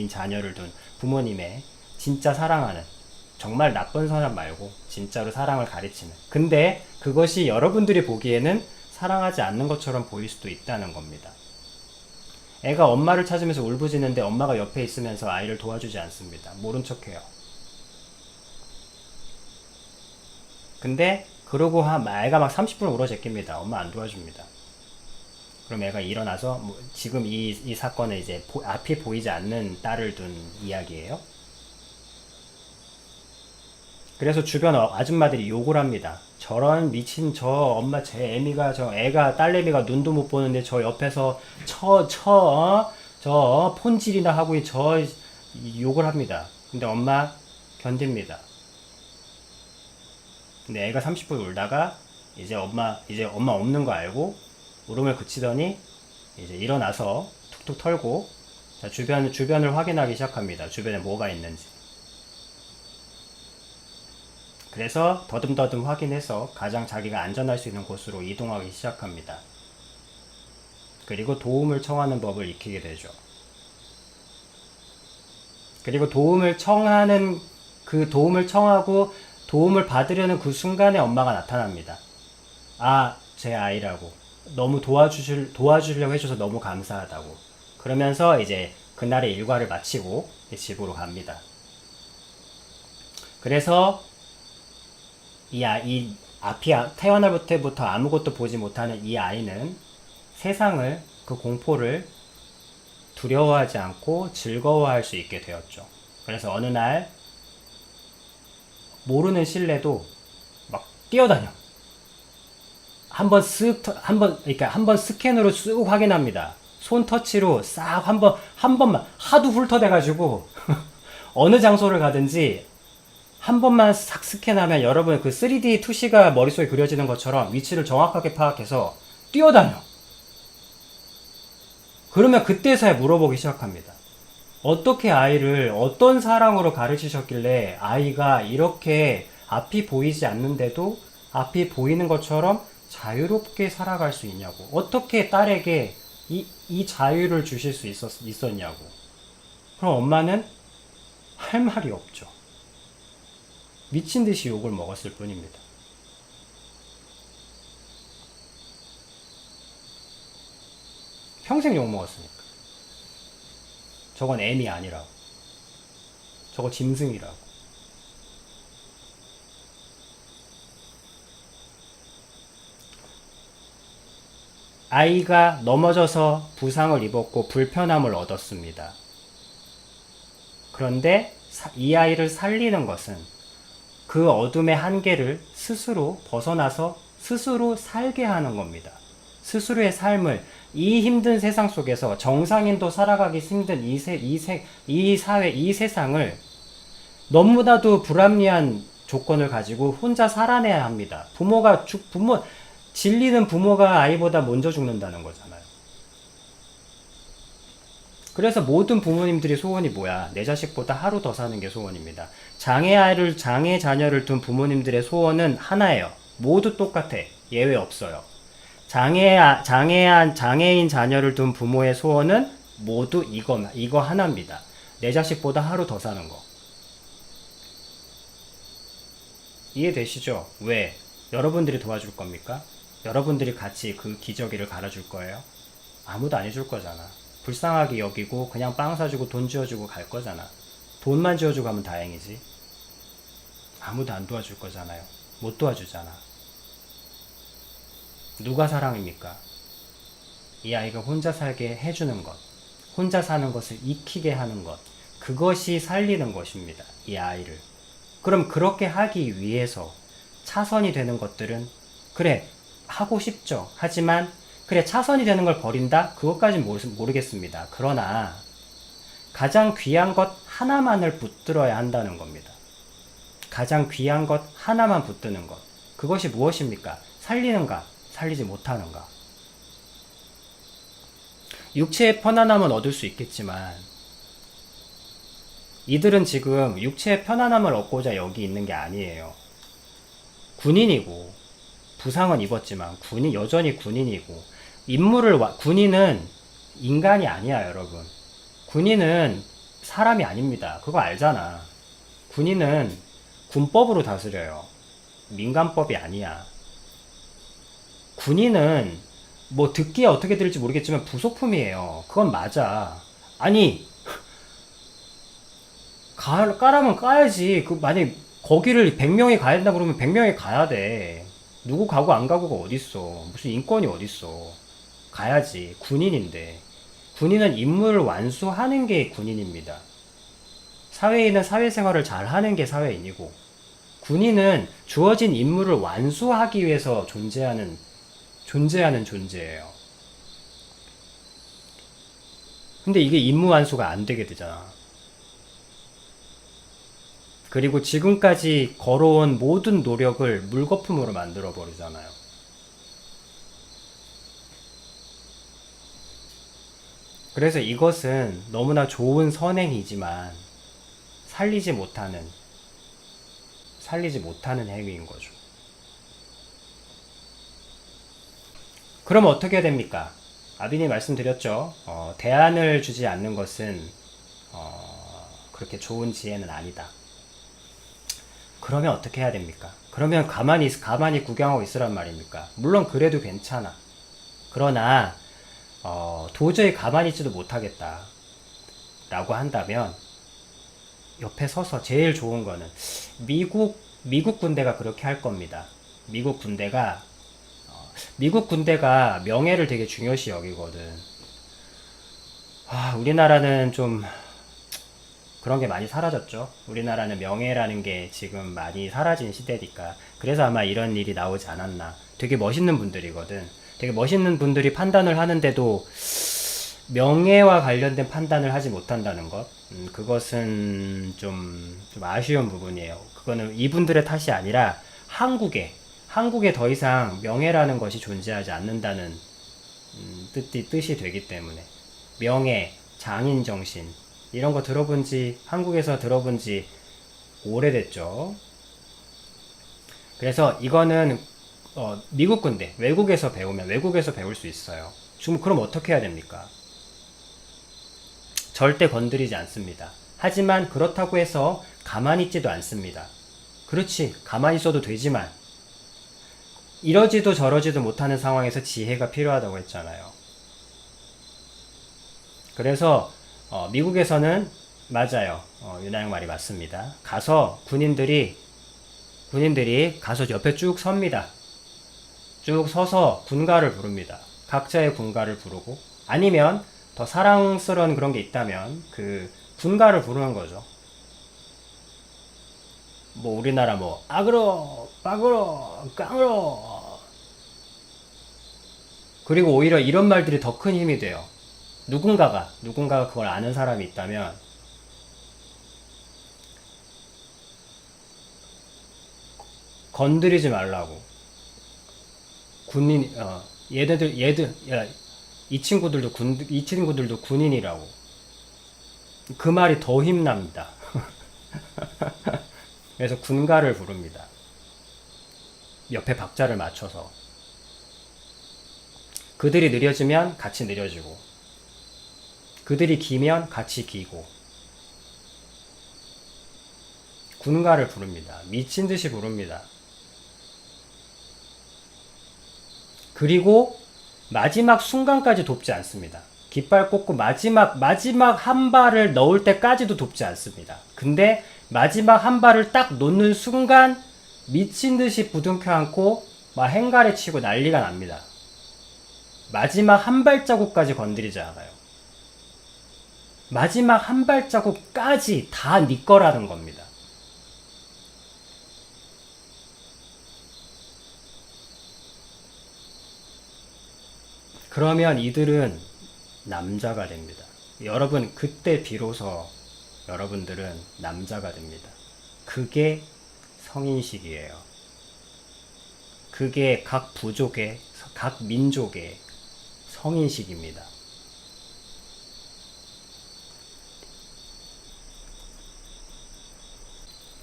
자녀를 둔 부모님의 진짜 사랑하는, 정말 나쁜 사람 말고 진짜로 사랑을 가르치는, 근데 그것이 여러분들이 보기에는 사랑하지 않는 것처럼 보일 수도 있다는 겁니다. 애가 엄마를 찾으면서 울부짖는데 엄마가 옆에 있으면서 아이를 도와주지 않습니다. 모른 척해요. 근데 그러고 애가 막 30분 울어제낍니다. 엄마 안 도와줍니다. 그럼 애가 일어나서 지금 이 사건은 이제 앞이 보이지 않는 딸을 둔 이야기예요. 그래서 주변 아줌마들이 욕을 합니다. 저런 미친 저 엄마, 제 애미가, 저 애가, 딸내미가 눈도 못 보는데 저 옆에서 저 폰질이나 하고 욕을 합니다. 근데 엄마 견딥니다. 근데 애가 30분 울다가 이제 엄마 없는 거 알고 울음을 그치더니 이제 일어나서 툭툭 털고, 자, 주변을 확인하기 시작합니다. 주변에 뭐가 있는지. 그래서 더듬더듬 확인해서 가장 자기가 안전할 수 있는 곳으로 이동하기 시작합니다. 그리고 도움을 청하는 법을 익히게 되죠. 그리고 도움을 청하고 도움을 받으려는 그 순간에 엄마가 나타납니다. 아, 제 아이라고. 너무 도와주려고 해줘서 너무 감사하다고. 그러면서 이제 그날의 일과를 마치고 집으로 갑니다. 그래서 태어날 때부터 아무것도 보지 못하는 이 아이는 세상을, 그 공포를 두려워하지 않고 즐거워할 수 있게 되었죠. 그래서 어느 날 모르는 실내도 막 뛰어다녀. 한번 스캔으로 쓱 확인합니다. 손 터치로 싹 한 번만 하도 훑어대가지고 어느 장소를 가든지 한 번만 싹 스캔하면 여러분 그 3D 투시가 머릿속에 그려지는 것처럼 위치를 정확하게 파악해서 뛰어다녀. 그러면 그때서야 물어보기 시작합니다. 어떻게 아이를 어떤 사랑으로 가르치셨길래 아이가 이렇게 앞이 보이지 않는데도 앞이 보이는 것처럼 자유롭게 살아갈 수 있냐고. 어떻게 딸에게 이 자유를 주실 수 있었냐고. 그럼 엄마는 할 말이 없죠. 미친 듯이 욕을 먹었을 뿐입니다. 평생 욕 먹었으니까. 저건 애미 아니라고. 저거 짐승이라고. 아이가 넘어져서 부상을 입었고 불편함을 얻었습니다. 그런데 이 아이를 살리는 것은 그 어둠의 한계를 스스로 벗어나서 스스로 살게 하는 겁니다. 스스로의 삶을, 이 힘든 세상 속에서 정상인도 살아가기 힘든 이 사회, 이 세상을 너무나도 불합리한 조건을 가지고 혼자 살아내야 합니다. 질리는 부모가 아이보다 먼저 죽는다는 거잖아요. 그래서 모든 부모님들이 소원이 뭐야? 내 자식보다 하루 더 사는 게 소원입니다. 장애 자녀를 둔 부모님들의 소원은 하나예요. 모두 똑같아. 예외 없어요. 장애인 자녀를 둔 부모의 소원은 모두 이거 하나입니다. 내 자식보다 하루 더 사는 거. 이해되시죠? 왜? 여러분들이 도와줄 겁니까? 여러분들이 같이 그 기저귀를 갈아줄 거예요? 아무도 안 해줄 거잖아. 불쌍하게 여기고 그냥 빵 사주고 돈 쥐어주고 갈 거잖아. 돈만 쥐어주고 가면 다행이지. 아무도 안 도와줄 거잖아요. 못 도와주잖아. 누가 사랑입니까? 이 아이가 혼자 살게 해주는 것, 혼자 사는 것을 익히게 하는 것, 그것이 살리는 것입니다. 이 아이를. 그럼 그렇게 하기 위해서 차선이 되는 것들은 그래 하고 싶죠. 하지만 그래 차선이 되는 걸 버린다? 그것까진 모르겠습니다. 그러나 가장 귀한 것 하나만을 붙들어야 한다는 겁니다. 가장 귀한 것 하나만 붙드는 것. 그것이 무엇입니까? 살리는가? 살리지 못하는가? 육체의 편안함은 얻을 수 있겠지만 이들은 지금 육체의 편안함을 얻고자 여기 있는 게 아니에요. 군인이고 부상은 입었지만 여전히 군인이고 군인은 인간이 아니야, 여러분. 군인은 사람이 아닙니다. 그거 알잖아. 군인은 군법으로 다스려요. 민간법이 아니야. 군인은 뭐 듣기에 어떻게 들을지 모르겠지만 부속품이에요. 그건 맞아. 아니 까라면 까야지. 만약 거기를 100명이 가야 된다 그러면 100명이 가야 돼. 누구 가고 안 가고가 어딨어. 무슨 인권이 어딨어. 가야지. 군인인데. 군인은 임무를 완수하는 게 군인입니다. 사회인은 사회생활을 잘 하는 게 사회인이고, 군인은 주어진 임무를 완수하기 위해서 존재하는 존재예요. 근데 이게 임무 완수가 안 되게 되잖아. 그리고 지금까지 걸어온 모든 노력을 물거품으로 만들어 버리잖아요. 그래서 이것은 너무나 좋은 선행이지만 살리지 못하는 행위인 거죠. 그럼 어떻게 해야 됩니까? 아비님 말씀드렸죠. 대안을 주지 않는 것은 그렇게 좋은 지혜는 아니다. 그러면 어떻게 해야 됩니까? 그러면 가만히 구경하고 있으란 말입니까? 물론 그래도 괜찮아. 그러나 도저히 가만히 있지도 못하겠다 라고 한다면 옆에 서서 제일 좋은 거는 미국 군대가 그렇게 할 겁니다. 미국 군대가 명예를 되게 중요시 여기거든. 우리나라는 좀 그런 게 많이 사라졌죠. 우리나라는 명예라는 게 지금 많이 사라진 시대니까. 그래서 아마 이런 일이 나오지 않았나. 되게 멋있는 분들이거든. 되게 멋있는 분들이 판단을 하는데도 명예와 관련된 판단을 하지 못한다는 것. 그것은 좀 아쉬운 부분이에요. 그거는 이분들의 탓이 아니라 한국에 더 이상 명예라는 것이 존재하지 않는다는 뜻이 되기 때문에. 명예, 장인정신, 이런 거 한국에서 들어본 지 오래됐죠. 그래서 이거는 미국 군대, 외국에서 배울 수 있어요. 지금 그럼 어떻게 해야 됩니까? 절대 건드리지 않습니다. 하지만 그렇다고 해서 가만히 있지도 않습니다. 그렇지, 가만히 있어도 되지만 이러지도 저러지도 못하는 상황에서 지혜가 필요하다고 했잖아요. 그래서 미국에서는 맞아요. 윤하영 말이 맞습니다. 가서 군인들이 가서 옆에 쭉 섭니다. 쭉 서서 군가를 부릅니다. 각자의 군가를 부르고, 아니면 더 사랑스러운 그런 게 있다면 그 군가를 부르는 거죠. 뭐 우리나라 아그러, 빠그러, 깡으로. 그리고 오히려 이런 말들이 더 큰 힘이 돼요. 누군가가 그걸 아는 사람이 있다면 건드리지 말라고. 이 친구들도 군인이라고. 그 말이 더 힘납니다. 그래서 군가를 부릅니다. 옆에 박자를 맞춰서. 그들이 느려지면 같이 느려지고, 그들이 기면 같이 기고, 군가를 부릅니다. 미친 듯이 부릅니다. 그리고 마지막 순간까지 돕지 않습니다. 깃발 꽂고 마지막 한 발을 넣을 때까지도 돕지 않습니다. 근데 마지막 한 발을 딱 놓는 순간 미친 듯이 부둥켜 안고 막 행가래 치고 난리가 납니다. 마지막 한 발자국까지 건드리지 않아요. 마지막 한 발자국까지 다 네 거라는 겁니다. 그러면 이들은 남자가 됩니다. 여러분, 그때 비로소 여러분들은 남자가 됩니다. 그게 성인식이에요. 그게 각 부족의, 각 민족의 성인식입니다.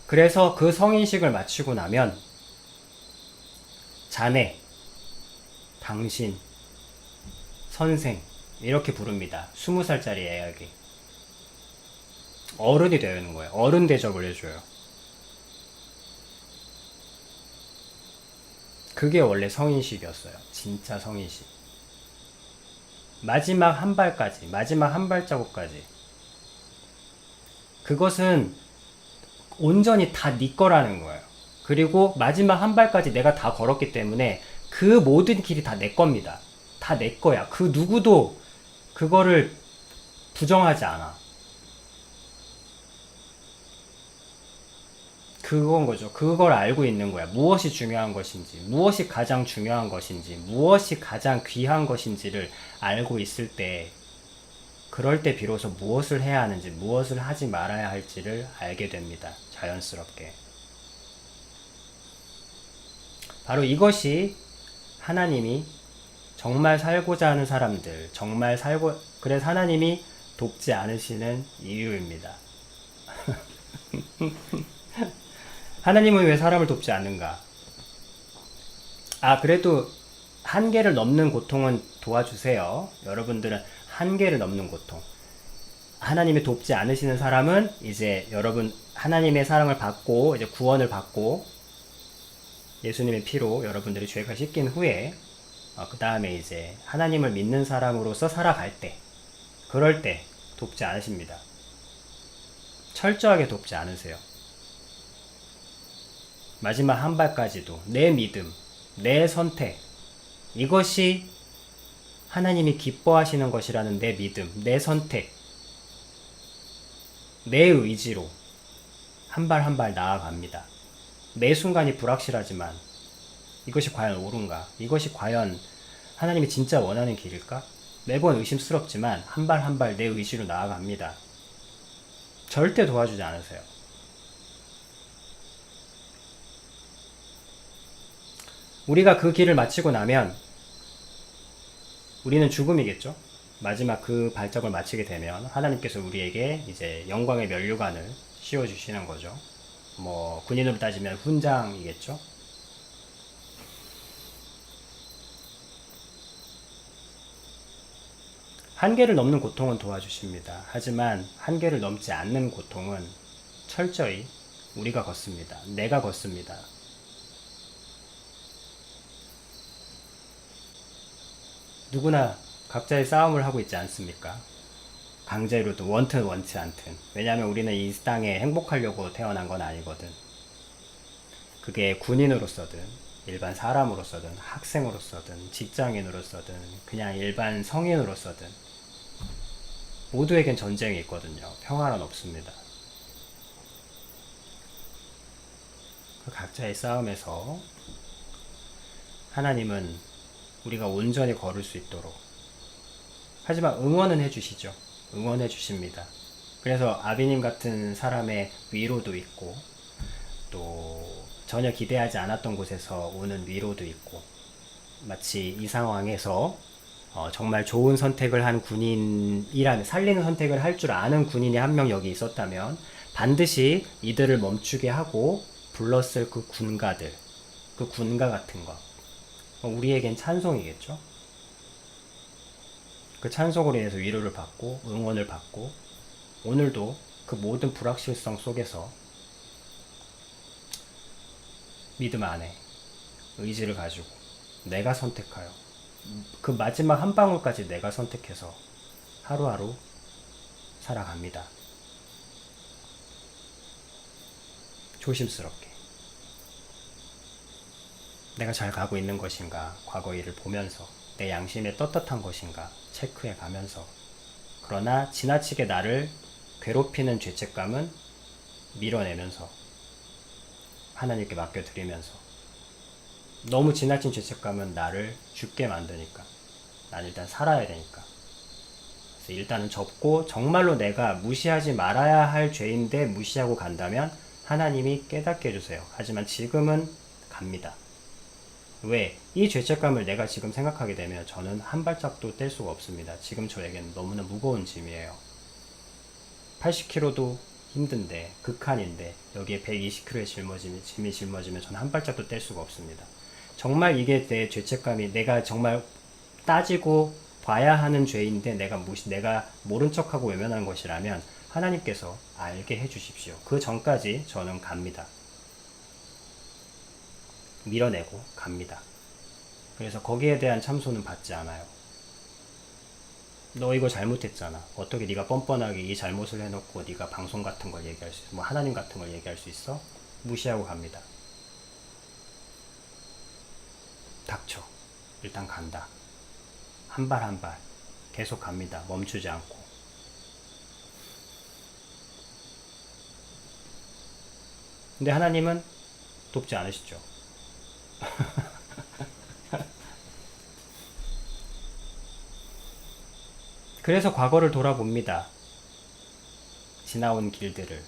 그래서 그 성인식을 마치고 나면 자네, 당신, 선생 이렇게 부릅니다. 20살짜리 애에게. 어른이 되는 거예요. 어른 대접을 해줘요. 그게 원래 성인식이었어요. 진짜 성인식. 마지막 한 발까지, 마지막 한 발자국까지. 그것은 온전히 다 네 거라는 거예요. 그리고 마지막 한 발까지 내가 다 걸었기 때문에 그 모든 길이 다 내 겁니다. 다 내 거야. 그 누구도 그거를 부정하지 않아. 그건 거죠. 그걸 알고 있는 거야. 무엇이 중요한 것인지, 무엇이 가장 중요한 것인지, 무엇이 가장 귀한 것인지를 알고 있을 때, 그럴 때 비로소 무엇을 해야 하는지, 무엇을 하지 말아야 할지를 알게 됩니다. 자연스럽게. 바로 이것이 하나님이 정말 살고자 하는 사람들, 그래서 하나님이 돕지 않으시는 이유입니다. 하나님은 왜 사람을 돕지 않는가? 그래도 한계를 넘는 고통은 도와주세요. 여러분들은 한계를 넘는 고통. 하나님이 돕지 않으시는 사람은 이제 여러분 하나님의 사랑을 받고 이제 구원을 받고 예수님의 피로 여러분들이 죄가 씻긴 후에 그 다음에 이제 하나님을 믿는 사람으로서 살아갈 때, 그럴 때 돕지 않으십니다. 철저하게 돕지 않으세요. 마지막 한 발까지도 내 믿음, 내 선택, 이것이 하나님이 기뻐하시는 것이라는 내 믿음, 내 선택, 내 의지로 한 발 한 발 나아갑니다. 매 순간이 불확실하지만 이것이 과연 옳은가? 이것이 과연 하나님이 진짜 원하는 길일까? 매번 의심스럽지만 한 발 한 발 내 의지로 나아갑니다. 절대 도와주지 않으세요. 우리가 그 길을 마치고 나면 우리는 죽음이겠죠? 마지막 그 발작을 마치게 되면 하나님께서 우리에게 이제 영광의 면류관을 씌워주시는 거죠. 뭐 군인으로 따지면 훈장이겠죠? 한계를 넘는 고통은 도와주십니다. 하지만 한계를 넘지 않는 고통은 철저히 우리가 걷습니다. 내가 걷습니다. 누구나 각자의 싸움을 하고 있지 않습니까? 강제로도 원튼 원치 않든. 왜냐하면 우리는 이 땅에 행복하려고 태어난 건 아니거든. 그게 군인으로서든 일반 사람으로서든 학생으로서든 직장인으로서든 그냥 일반 성인으로서든 모두에겐 전쟁이 있거든요. 평화는 없습니다. 그 각자의 싸움에서 하나님은 우리가 온전히 걸을 수 있도록, 하지만 응원은 해주시죠. 응원해 주십니다. 그래서 아비님 같은 사람의 위로도 있고 또 전혀 기대하지 않았던 곳에서 오는 위로도 있고, 마치 이 상황에서 정말 좋은 선택을 한 군인이라면, 살리는 선택을 할 줄 아는 군인이 한 명 여기 있었다면 반드시 이들을 멈추게 하고 불렀을 그 군가들, 그 군가 같은 것, 우리에겐 찬송이겠죠. 그 찬송으로 인해서 위로를 받고 응원을 받고 오늘도 그 모든 불확실성 속에서 믿음 안에 의지를 가지고 내가 선택하여 그 마지막 한 방울까지 내가 선택해서 하루하루 살아갑니다. 조심스럽게 내가 잘 가고 있는 것인가, 과거 일을 보면서 내 양심에 떳떳한 것인가 체크해 가면서, 그러나 지나치게 나를 괴롭히는 죄책감은 밀어내면서 하나님께 맡겨드리면서, 너무 지나친 죄책감은 나를 죽게 만드니까 난 일단 살아야 되니까. 그래서 일단은 접고 정말로 내가 무시하지 말아야 할 죄인데 무시하고 간다면 하나님이 깨닫게 해주세요. 하지만 지금은 갑니다. 왜? 이 죄책감을 내가 지금 생각하게 되면 저는 한 발짝도 뗄 수가 없습니다. 지금 저에게는 너무나 무거운 짐이에요. 80kg도 힘든데, 극한인데 여기에 120kg의 짐이 짊어지면 저는 한 발짝도 뗄 수가 없습니다. 정말 이게 내 죄책감이 내가 정말 따지고 봐야 하는 죄인데 내가 모른 척하고 외면하는 것이라면 하나님께서 알게 해주십시오. 그 전까지 저는 갑니다. 밀어내고 갑니다. 그래서 거기에 대한 참소는 받지 않아요. 너 이거 잘못했잖아. 어떻게 네가 뻔뻔하게 이 잘못을 해놓고 네가 방송 같은 걸 얘기할 수 있어? 뭐 하나님 같은 걸 얘기할 수 있어? 무시하고 갑니다. 닥쳐. 일단 간다. 한 발 한 발 계속 갑니다. 멈추지 않고. 근데 하나님은 돕지 않으시죠. 그래서 과거를 돌아봅니다. 지나온 길들을.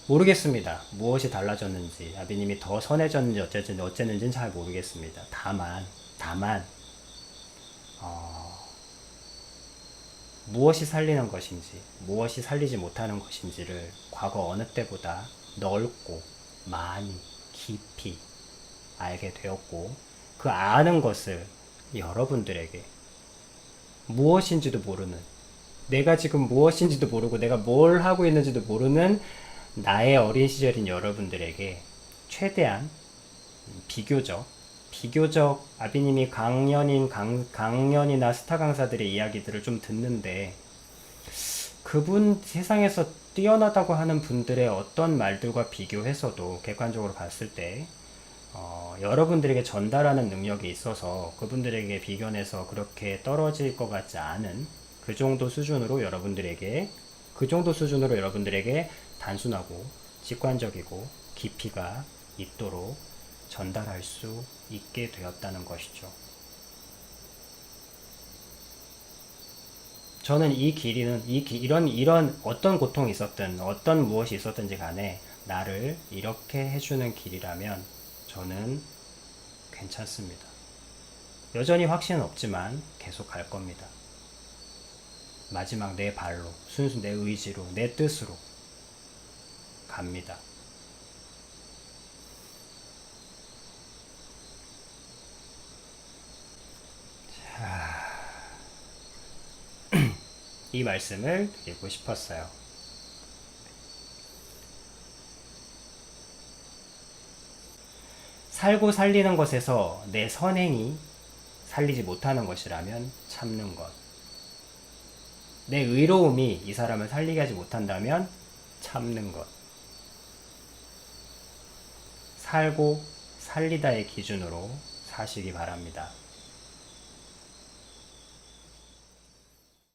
모르겠습니다. 무엇이 달라졌는지, 아비님이 더 선해졌는지 어쨌는지는 잘 모르겠습니다. 다만 무엇이 살리는 것인지, 무엇이 살리지 못하는 것인지를 과거 어느 때보다 넓고 많이 깊이 알게 되었고, 그 아는 것을 여러분들에게 무엇인지도 모르는, 내가 지금 무엇인지도 모르고 내가 뭘 하고 있는지도 모르는 나의 어린 시절인 여러분들에게 최대한 비교적 아비님이 강연이나 스타 강사들의 이야기들을 좀 듣는데, 그분 세상에서 뛰어나다고 하는 분들의 어떤 말들과 비교해서도 객관적으로 봤을 때 여러분들에게 전달하는 능력이 있어서 그분들에게 비견해서 그렇게 떨어질 것 같지 않은 그 정도 수준으로 여러분들에게 단순하고 직관적이고 깊이가 있도록 전달할 수 있게 되었다는 것이죠. 저는 이 길이는 이런 어떤 고통이 있었든 어떤 무엇이 있었든지 간에 나를 이렇게 해주는 길이라면 저는 괜찮습니다. 여전히 확신은 없지만 계속 갈 겁니다. 마지막 내 발로, 순수 내 의지로, 내 뜻으로 갑니다. 이 말씀을 드리고 싶었어요. 살고 살리는 것에서 내 선행이 살리지 못하는 것이라면 참는 것. 내 의로움이 이 사람을 살리게 하지 못한다면 참는 것. 살고 살리다의 기준으로 사시기 바랍니다.